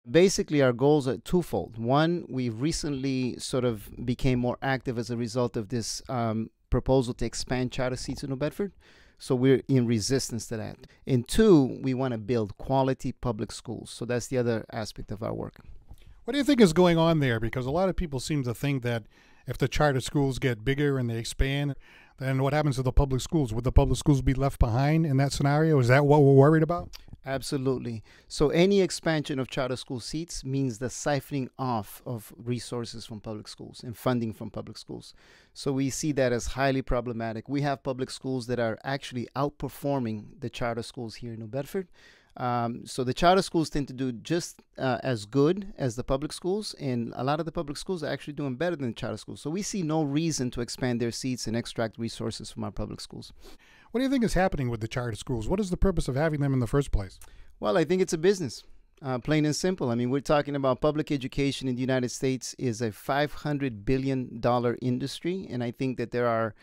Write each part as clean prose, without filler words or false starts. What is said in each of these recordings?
Basically, our goals are twofold. One, we recently sort of became more active as a result of this proposal to expand charter seats in New Bedford. So we're in resistance to that. And two, we want to build quality public schools. So that's the other aspect of our work. What do you think is going on there? Because a lot of people seem to think that if the charter schools get bigger and they expand, then what happens to the public schools? Would the public schools be left behind in that scenario? Is that what we're worried about? Absolutely. So any expansion of charter school seats means the siphoning off of resources from public schools and funding from public schools. So we see that as highly problematic. We have public schools that are actually outperforming the charter schools here in New Bedford. So the charter schools tend to do just as good as the public schools, and a lot of the public schools are actually doing better than the charter schools. So we see no reason to expand their seats and extract resources from our public schools. What do you think is happening with the charter schools? What is the purpose of having them in the first place? Well, I think it's a business, plain and simple. I mean, we're talking about public education in the United States is a $500 billion industry, and I think that there are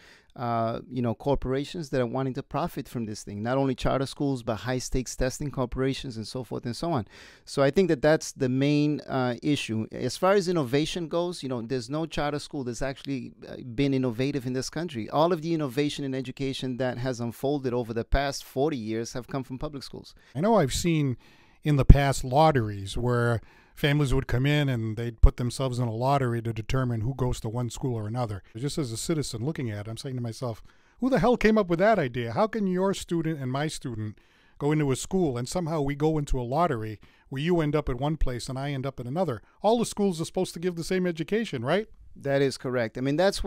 corporations that are wanting to profit from this thing, not only charter schools, but high stakes testing corporations and so forth and so on. So I think that that's the main issue. As far as innovation goes, there's no charter school that's actually been innovative in this country. All of the innovation in education that has unfolded over the past 40 years have come from public schools. I know I've seen in the past lotteries where families would come in and they'd put themselves in a lottery to determine who goes to one school or another. Just as a citizen looking at it, I'm saying to myself, who the hell came up with that idea? How can your student and my student go into a school and somehow we go into a lottery where you end up at one place and I end up at another? All the schools are supposed to give the same education, right? That is correct. I mean, that's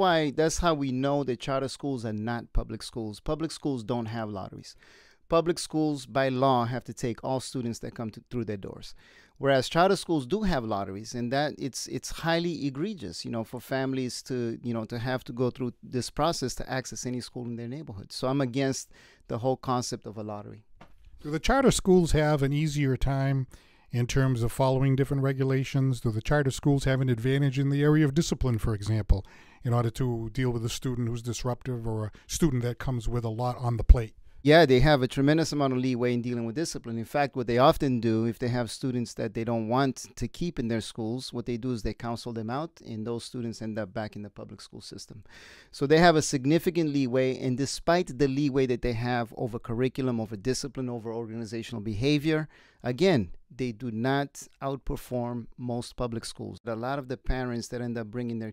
how we know that charter schools are not public schools. Public schools don't have lotteries. Public schools, by law, have to take all students that come through their doors, whereas charter schools do have lotteries, and that it's highly egregious, for families to have to go through this process to access any school in their neighborhood. So I'm against the whole concept of a lottery. Do the charter schools have an easier time in terms of following different regulations? Do the charter schools have an advantage in the area of discipline, for example, in order to deal with a student who's disruptive or a student that comes with a lot on the plate? Yeah, they have a tremendous amount of leeway in dealing with discipline. In fact, what they often do, if they have students that they don't want to keep in their schools, what they do is they counsel them out, and those students end up back in the public school system. So they have a significant leeway, and despite the leeway that they have over curriculum, over discipline, over organizational behavior, again, they do not outperform most public schools. A lot of the parents that end up bringing their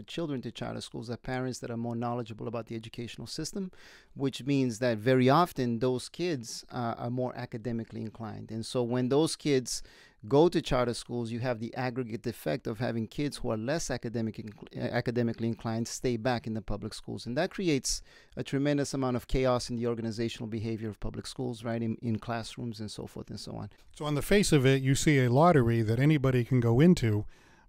children to charter schools are parents that are more knowledgeable about the educational system, which means that very often those kids are more academically inclined. And so when those kids go to charter schools, you have the aggregate effect of having kids who are less academically inclined stay back in the public schools. And that creates a tremendous amount of chaos in the organizational behavior of public schools, right, in classrooms and so forth and so on. So on the face of it, you see a lottery that anybody can go into,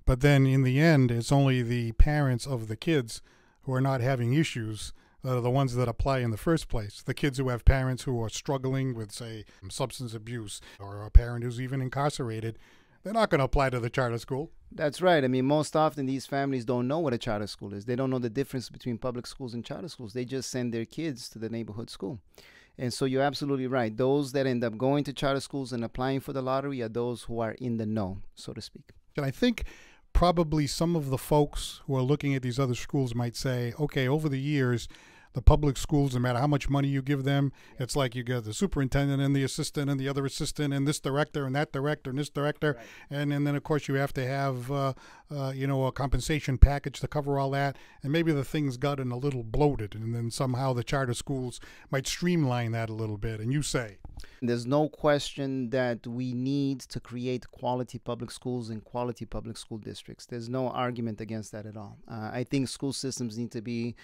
but then in the end, it's only the parents of the kids who are not having issues that are the ones that apply in the first place. The kids who have parents who are struggling with, say, substance abuse, or a parent who's even incarcerated, they're not going to apply to the charter school. That's right. I mean, most often these families don't know what a charter school is. They don't know the difference between public schools and charter schools. They just send their kids to the neighborhood school. And so you're absolutely right. Those that end up going to charter schools and applying for the lottery are those who are in the know, so to speak. And I think probably some of the folks who are looking at these other schools might say, okay, over the years, the public schools, no matter how much money you give them, it's like you get the superintendent and the assistant and the other assistant and this director and that director and this director. Right. And then, of course, you have to have, a compensation package to cover all that. And maybe the thing's gotten a little bloated. And then somehow the charter schools might streamline that a little bit. And you say? There's no question that we need to create quality public schools and quality public school districts. There's no argument against that at all. I think school systems need to be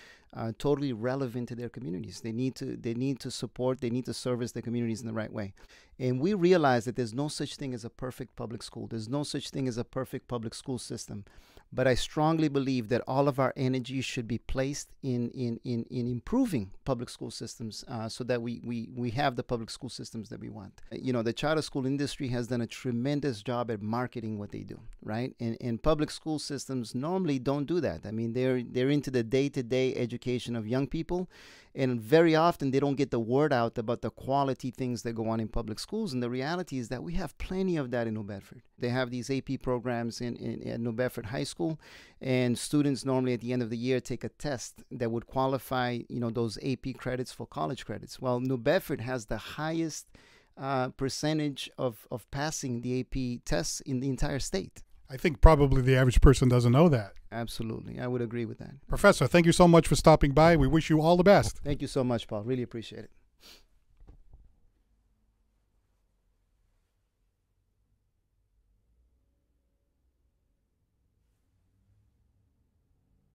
totally relevant to their communities. They need to support, they need to service the communities in the right way. And we realize that there's no such thing as a perfect public school. There's no such thing as a perfect public school system. But I strongly believe that all of our energy should be placed in improving public school systems so that we have the public school systems that we want. The charter school industry has done a tremendous job at marketing what they do, right? And public school systems normally don't do that. I mean, they're into the day-to-day education education of young people. And very often they don't get the word out about the quality things that go on in public schools. And the reality is that we have plenty of that in New Bedford. They have these AP programs in New Bedford High School, and students normally at the end of the year take a test that would qualify, those AP credits for college credits. Well, New Bedford has the highest percentage of passing the AP tests in the entire state. I think probably the average person doesn't know that. Absolutely. I would agree with that. Professor, thank you so much for stopping by. We wish you all the best. Thank you so much, Paul. Really appreciate it.